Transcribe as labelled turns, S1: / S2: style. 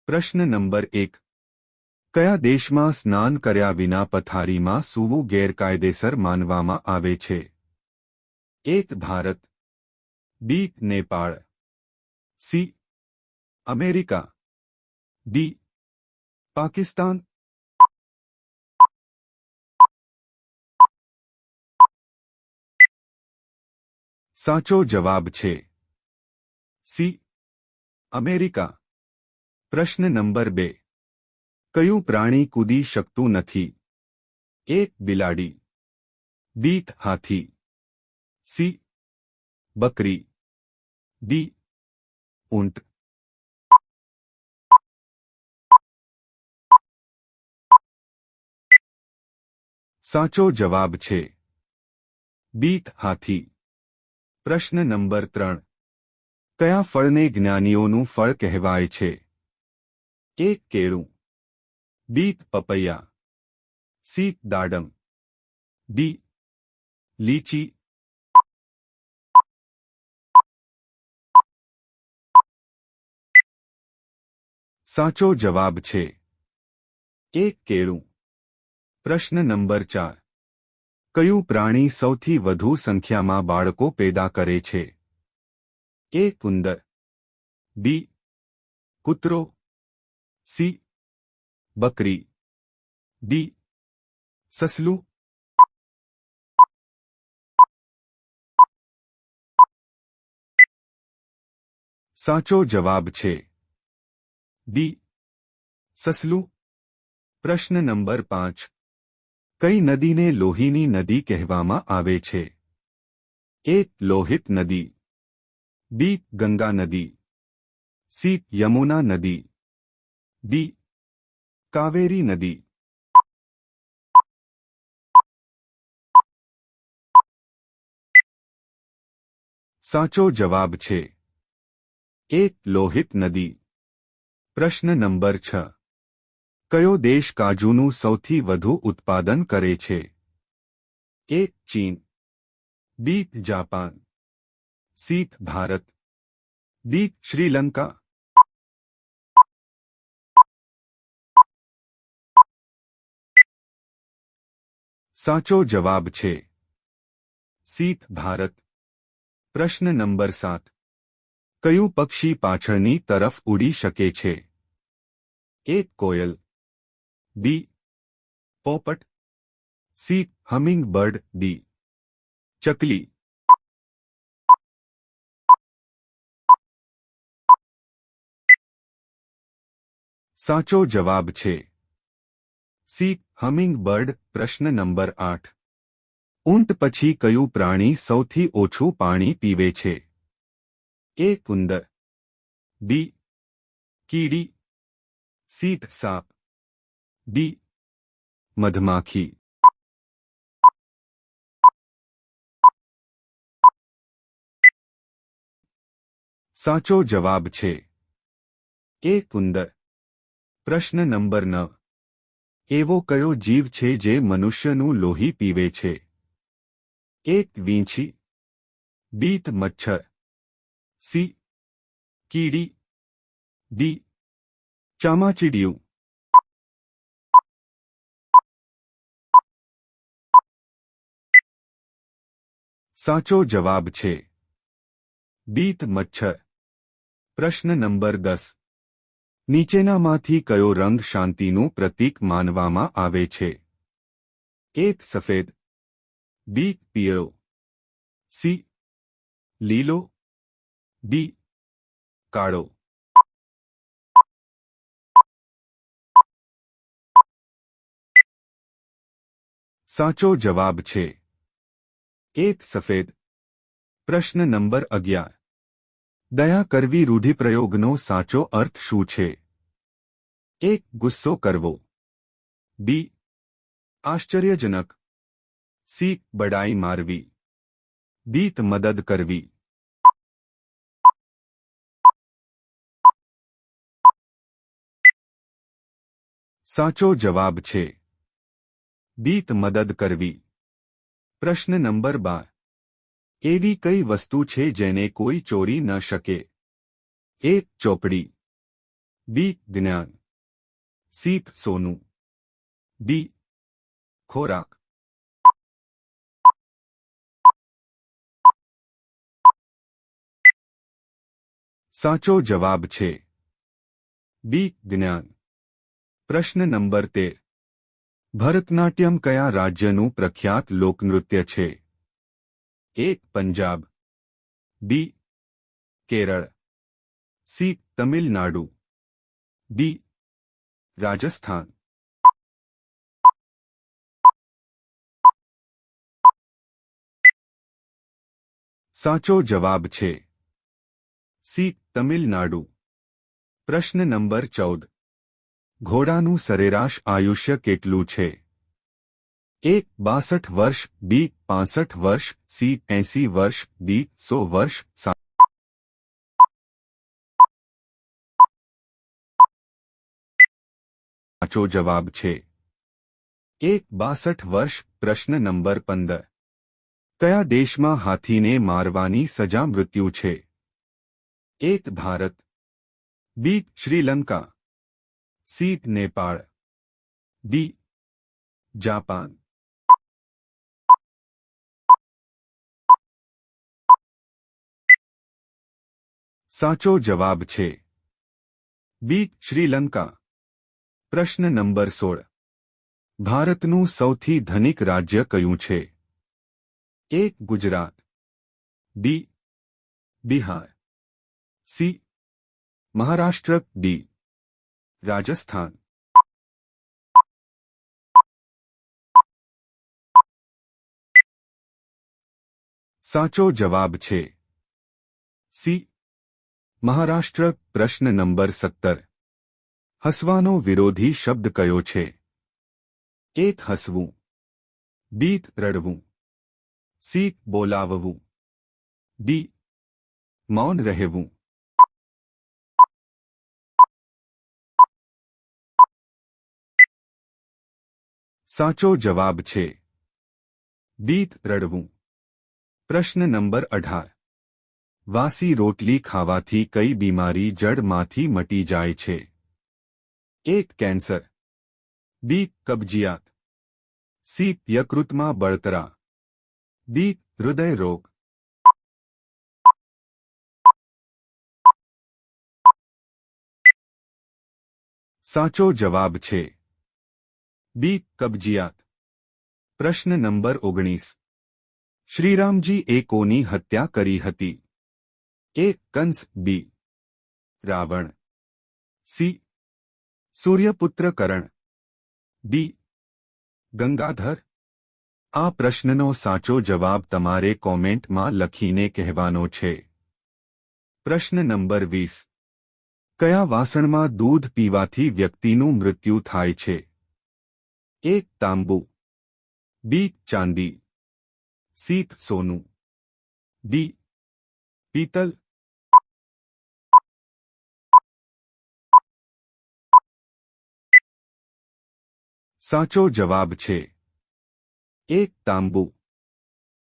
S1: પ્રશ્ન નંબર 1. કયા દેશમાં સ્નાન કર્યા વિના પથારીમાં સૂવું ગેરકાયદેસર માનવામાં આવે છે? 1. Bharat, B. Nepal, C. America, D. Pakistan. સાચો જવાબ છે સી. અમેરિકા. પ્રશ્ન નંબર 2. કયું પ્રાણી કૂદી શકતું નથી? 1. બિલાડી, બી. હાથી, સી. બકરી, ડી. ઊંટ. સાચો જવાબ છે બી. હાથી. પ્રશ્ન નંબર 3. કયા ફળને જ્ઞાનીઓનું ફળ કહેવાય છે? 1. કેળું, બી. પપૈયા, સી. દાડમ, ડી. લીચી. સાચો જવાબ છે 1. કેળું. પ્રશ્ન નંબર 4. કયું પ્રાણી સૌથી વધુ સંખ્યામાં બાળકો પેદા કરે છે? 1. ઉંદર, બી. કૂતરો, સી. બકરી, ડી. સસલું. સાચો જવાબ છે ડી. સસલું. પ્રશ્ન નંબર 5. કઈ નદીને લોહીની નદી કહેવામાં આવે છે? 1. લોહિત નદી, બી. ગંગા નદી, સી. યમુના નદી, ડી. કાવેરી નદી. સાચો જવાબ છે 1. લોહિત નદી. પ્રશ્ન નંબર 6. કયો દેશ કાજુનું સૌથી વધુ ઉત્પાદન કરે છે? 1. ચીન, B. Japan, C. Bharat, D. Sri Lanka. સાચો જવાબ છે સી. ભારત. પ્રશ્ન નંબર 7. કયું પક્ષી પાછળની તરફ ઉડી શકે છે? 1. કોયલ, બી. પોપટ, સી. Humming bird, D. ચકલી. સાચો જવાબ છે સી. Humming bird. પ્રશ્ન નંબર 8. ઊંટ પછી કયું પ્રાણી સૌથી ઓછું પાણી પીવે છે? 1. ઉંદર, બી. કીડી, સી. સાપ, ડી. મધમાખી. સાચો જવાબ છે 1. ઉંદર. પ્રશ્ન નંબર 9. એવો કયો જીવ છે જે મનુષ્યનું લોહી પીવે છે? 1. વીંછી, બી. મચ્છર, સી. કીડી, ડી. ચામાચીડિયું. સાચો જવાબ છે બી. મચ્છર. પ્રશ્ન નંબર 10. નીચેનામાંથી કયો રંગ શાંતિનું પ્રતીક માનવામાં આવે છે? 1. સફેદ, બી. પીળો, સી. લીલો, ડી. કાળો. સાચો જવાબ છે 1. સફેદ. પ્રશ્ન નંબર 11. દયા કરવી રૂઢિપ્રયોગનો સાચો અર્થ શું છે? 1. ગુસ્સો કરવો, બી. આશ્ચર્યજનક, સી. બડાઈ મારવી, ડી. મદદ કરવી. સાચો જવાબ છે ડી. મદદ કરવી. પ્રશ્ન નંબર 12. એવી કઈ વસ્તુ છે જેને કોઈ ચોરી ન શકે? 1. ચોપડી, બી જ્ઞાન, સી સોનું, ડી ખોરાક. સાચો જવાબ છે બી જ્ઞાન. પ્રશ્ન નંબર 13. ભરતનાટ્યમ કયા રાજ્યનું પ્રખ્યાત લોકનૃત્ય છે? એ પંજાબ, બી કેરળ, સી તમિલનાડુ, ડી રાજસ્થાન. સાચો જવાબ છે સી તમિલનાડુ. પ્રશ્ન નંબર 14. ઘોડાનું સરેરાશ આયુષ્ય કેટલું છે? એ 62 વર્ષ, બી 65 વર્ષ, સી 80 વર્ષ, ડી 100 વર્ષ. સાચો જવાબ છે એ 62 વર્ષ. પ્રશ્ન નંબર 15. કયા દેશમાં હાથીને મારવાની સજા મૃત્યુ છે? A Bharat, B Sri Lanka, C Nepal, D Japan. સાચો જવાબ છે બી શ્રીલંકા. પ્રશ્ન નંબર 16. ભારતનું સૌથી ધનિક રાજ્ય કયું છે? એ ગુજરાત, બી બિહાર, સી મહારાષ્ટ્ર, ડી રાજસ્થાન. સાચો જવાબ છે સી મહારાષ્ટ્ર. પ્રશ્ન નંબર 17. હસવાનો વિરોધી શબ્દ કયો છે? એ હસવું, બી રડવું, સી બોલાવવું, ડી મૌન રહેવું. સાચો જવાબ છે બી રડવું. પ્રશ્ન નંબર 18. વાસી રોટલી ખાવાથી કઈ બીમારી જડમાંથી મટી જાય છે? એ કેન્સર, બી કબજિયાત, સી યકૃતમાં બળતરા, ડી હૃદય રોગ. સાચો જવાબ છે બી કબજિયાત. પ્રશ્ન નંબર 19. શ્રીરામજી એ કોની હત્યા કરી હતી? એ કંસ, બી રાવણ, સી સૂર્યપુત્ર કરણ, ડી ગંગાધર. આ પ્રશ્નનો સાચો જવાબ તમારે કોમેન્ટમાં લખીને કહેવાનો છે. પ્રશ્ન નંબર 20. કયા વાસણમાં દૂધ પીવાથી વ્યક્તિનું મૃત્યુ થાય છે? એ તાંબુ, બી ચાંદી, સી સોનું, ડી પીતલ. સાચો જવાબ છે એ તાંબુ.